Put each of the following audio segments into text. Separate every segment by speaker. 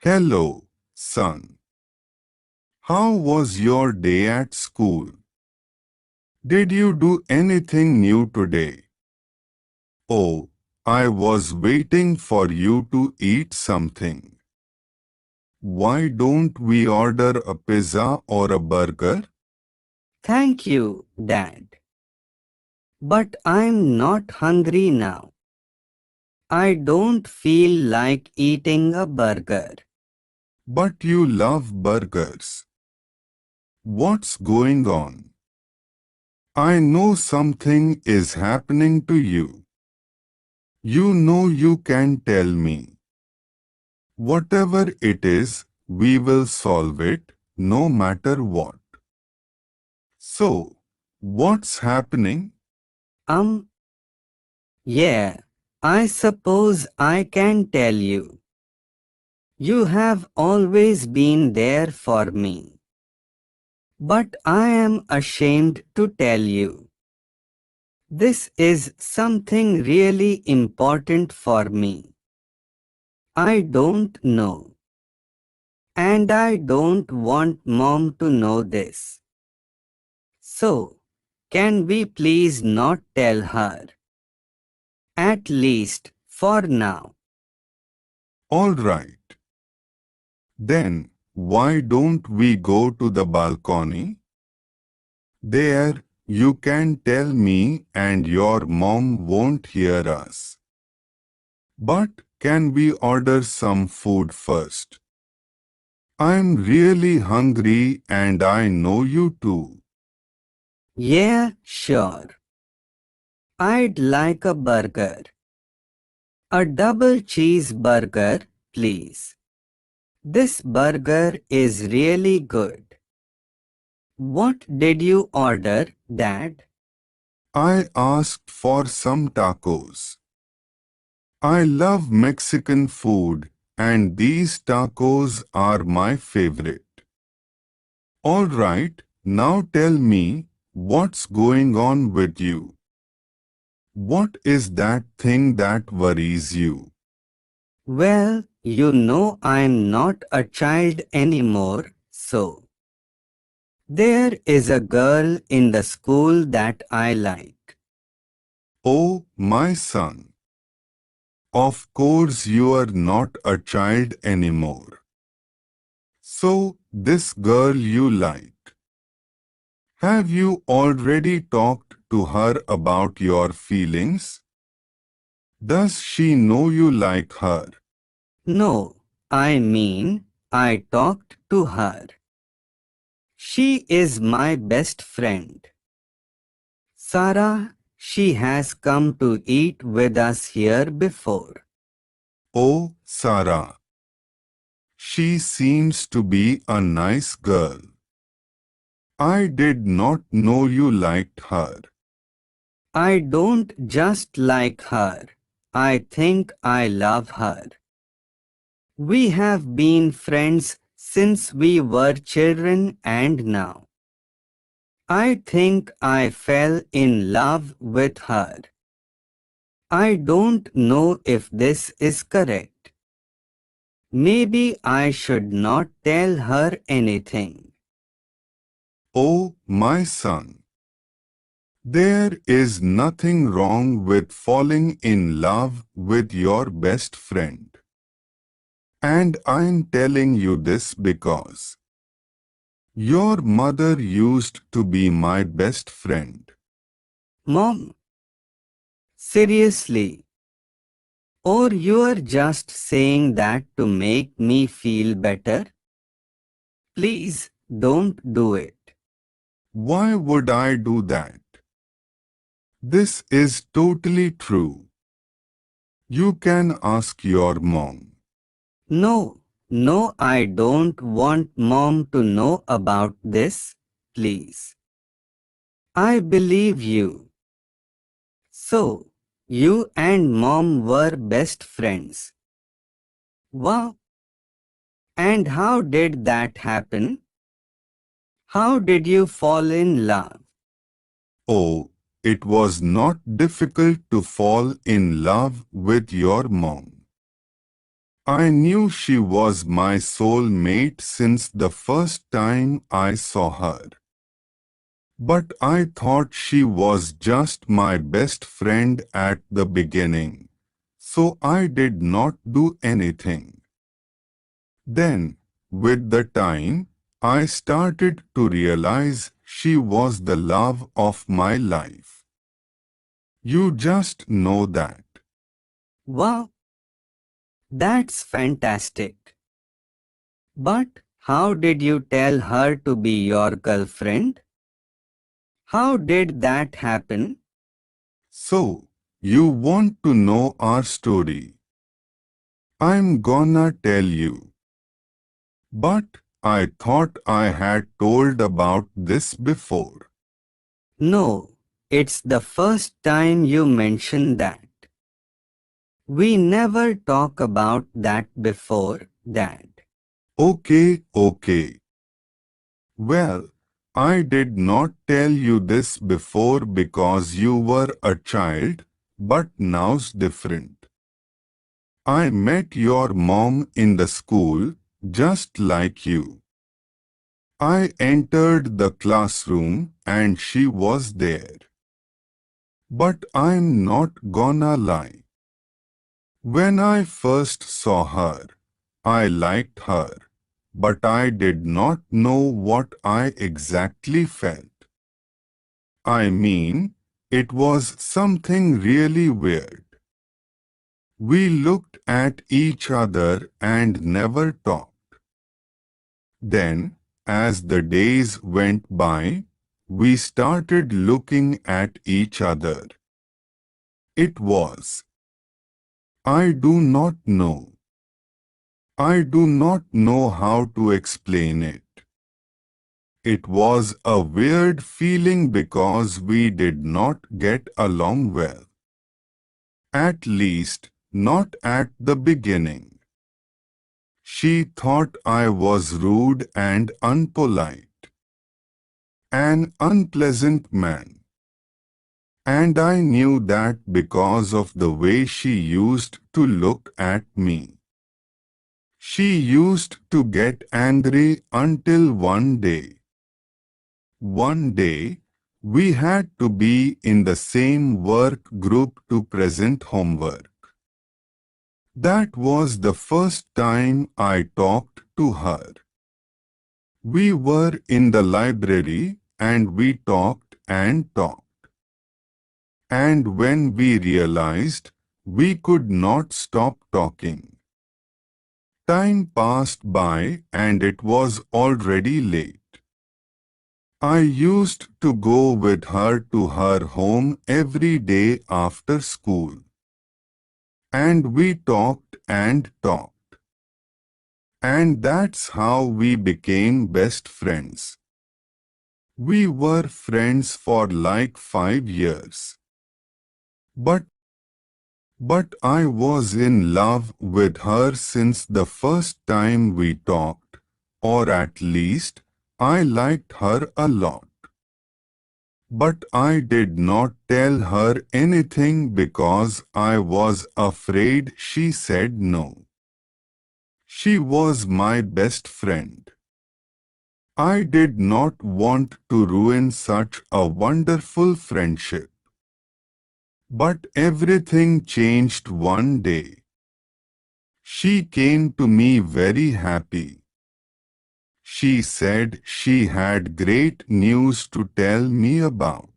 Speaker 1: Hello, son. How was your day at school? Did you do anything new today? Oh, I was waiting for you to eat something. Why don't we order a pizza or a burger?
Speaker 2: Thank you, Dad. But I'm not hungry now. I don't feel like eating a burger.
Speaker 1: But you love burgers. What's going on? I know something is happening to you. You know you can tell me. Whatever it is, we will solve it, no matter what. So, what's happening?
Speaker 2: Um, yeah, I suppose I can tell you. You have always been there for me. But I am ashamed to tell you. This is something really important for me. I don't know. And I don't want Mom to know this. So, can we please not tell her? At least, for now.
Speaker 1: All right. Then, why don't we go to the balcony? There, you can tell me and your mom won't hear us. But can we order some food first? I'm really hungry and I know you too.
Speaker 2: Yeah, sure. I'd like a burger. A double cheeseburger, please. This burger is really good. What did you order, Dad?
Speaker 1: I asked for some tacos. I love Mexican food and these tacos are my favorite. All right, now tell me, what's going on with you? What is that thing that worries you?
Speaker 2: Well, you know I'm not a child anymore, so. There is a girl in the school that I like.
Speaker 1: Oh, my son. Of course you are not a child anymore. So, this girl you like. Have you already talked to her about your feelings? Does she know you like her?
Speaker 2: No, I mean, I talked to her. She is my best friend. Sarah, she has come to eat with us here before.
Speaker 1: Oh, Sarah. She seems to be a nice girl. I did not know you liked her.
Speaker 2: I don't just like her. I think I love her. We have been friends since we were children and now. I think I fell in love with her. I don't know if this is correct. Maybe I should not tell her anything.
Speaker 1: Oh, my son. There is nothing wrong with falling in love with your best friend. And I'm telling you this because your mother used to be my best friend.
Speaker 2: Mom, seriously? Or you're just saying that to make me feel better? Please don't do it.
Speaker 1: Why would I do that? This is totally true. You can ask your mom.
Speaker 2: No, no, I don't want Mom to know about this, please. I believe you. So, you and Mom were best friends. Wow. And how did that happen? How did you fall in love?
Speaker 1: Oh, it was not difficult to fall in love with your mom. I knew she was my soulmate since the first time I saw her. But I thought she was just my best friend at the beginning, so I did not do anything. Then, with the time, I started to realize she was the love of my life. You just know that.
Speaker 2: Wow, that's fantastic. But how did you tell her to be your girlfriend? How did that happen?
Speaker 1: So, you want to know our story? I'm gonna tell you. But I thought I had told about this before.
Speaker 2: No, it's the first time you mention that. We never talk about that before, Dad.
Speaker 1: Okay. Well, I did not tell you this before because you were a child, but now's different. I met your mom in the school, just like you. I entered the classroom and she was there. But I'm not gonna lie. When I first saw her, I liked her, but I did not know what I exactly felt. I mean, it was something really weird. We looked at each other and never talked. Then, as the days went by, we started looking at each other. It was. I do not know. I do not know how to explain it. It was a weird feeling because we did not get along well. At least, not at the beginning. She thought I was rude and unpolite. An unpleasant man. And I knew that because of the way she used to look at me. She used to get angry until one day. One day, we had to be in the same work group to present homework. That was the first time I talked to her. We were in the library and we talked and talked. And when we realized, we could not stop talking. Time passed by and it was already late. I used to go with her to her home every day after school. And we talked and talked. And that's how we became best friends. We were friends for like 5 years. But I was in love with her since the first time we talked, or at least, I liked her a lot. But I did not tell her anything because I was afraid she said no. She was my best friend. I did not want to ruin such a wonderful friendship. But everything changed one day. She came to me very happy. She said she had great news to tell me about.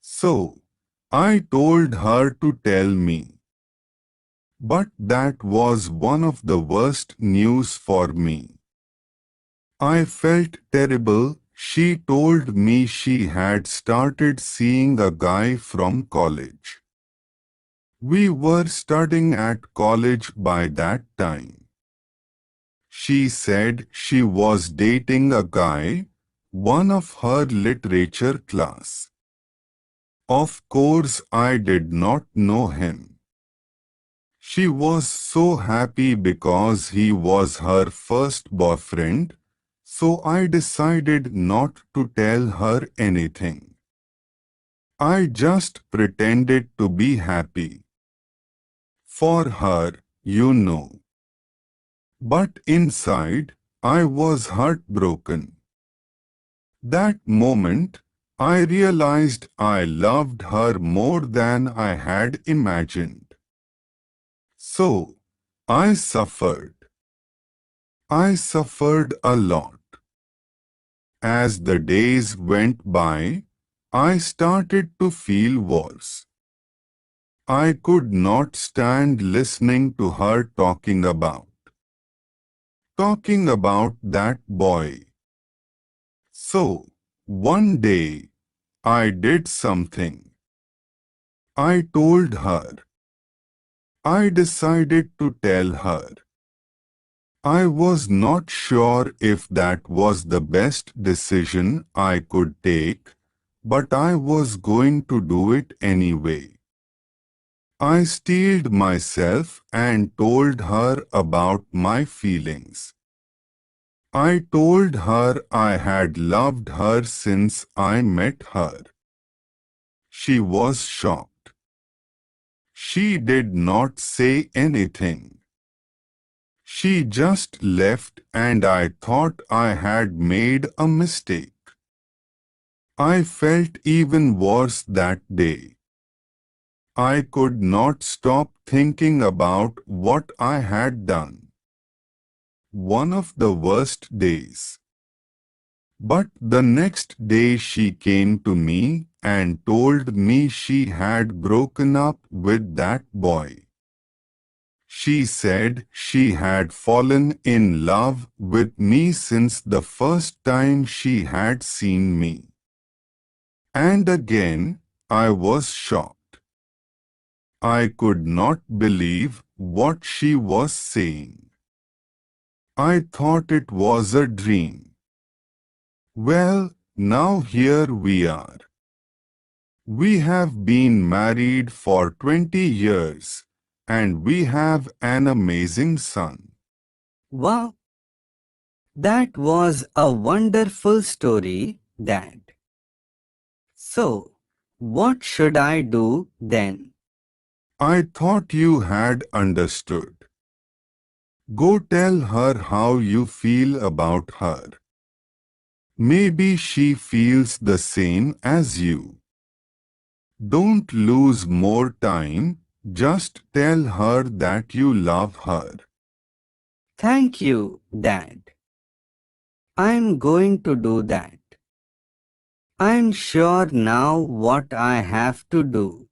Speaker 1: So, I told her to tell me. But that was one of the worst news for me. I felt terrible. She told me she had started seeing a guy from college. We were studying at college by that time. She said she was dating a guy, one of her literature class. Of course, I did not know him. She was so happy because he was her first boyfriend, so I decided not to tell her anything. I just pretended to be happy. For her, you know. But inside, I was heartbroken. That moment, I realized I loved her more than I had imagined. So, I suffered. I suffered a lot. As the days went by, I started to feel worse. I could not stand listening to her talking about that boy. So, one day, I did something. I told her. I decided to tell her. I was not sure if that was the best decision I could take, but I was going to do it anyway. I steeled myself and told her about my feelings. I told her I had loved her since I met her. She was shocked. She did not say anything. She just left and I thought I had made a mistake. I felt even worse that day. I could not stop thinking about what I had done. One of the worst days. But the next day she came to me and told me she had broken up with that boy. She said she had fallen in love with me since the first time she had seen me. And again, I was shocked. I could not believe what she was saying. I thought it was a dream. Well, now here we are. We have been married for 20 years, and we have an amazing son.
Speaker 2: Wow, that was a wonderful story, Dad. So, what should I do then?
Speaker 1: I thought you had understood. Go tell her how you feel about her. Maybe she feels the same as you. Don't lose more time, just tell her that you love her.
Speaker 2: Thank you, Dad. I'm going to do that. I'm sure now what I have to do.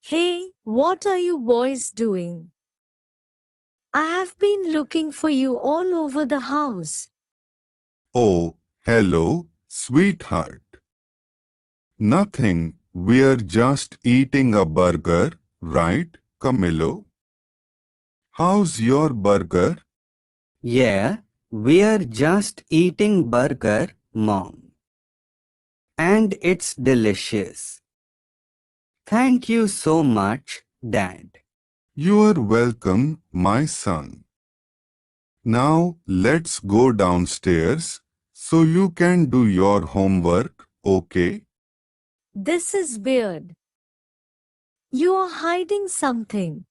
Speaker 3: Hey, what are you boys doing? I have been looking for you all over the house.
Speaker 1: Oh, hello, sweetheart. Nothing, we're just eating a burger, right, Camilo? How's your burger?
Speaker 2: Yeah, we're just eating burger, Mom. And it's delicious. Thank you so much, Dad.
Speaker 1: You're welcome, my son. Now, let's go downstairs so you can do your homework, okay?
Speaker 3: This is weird. You are hiding something.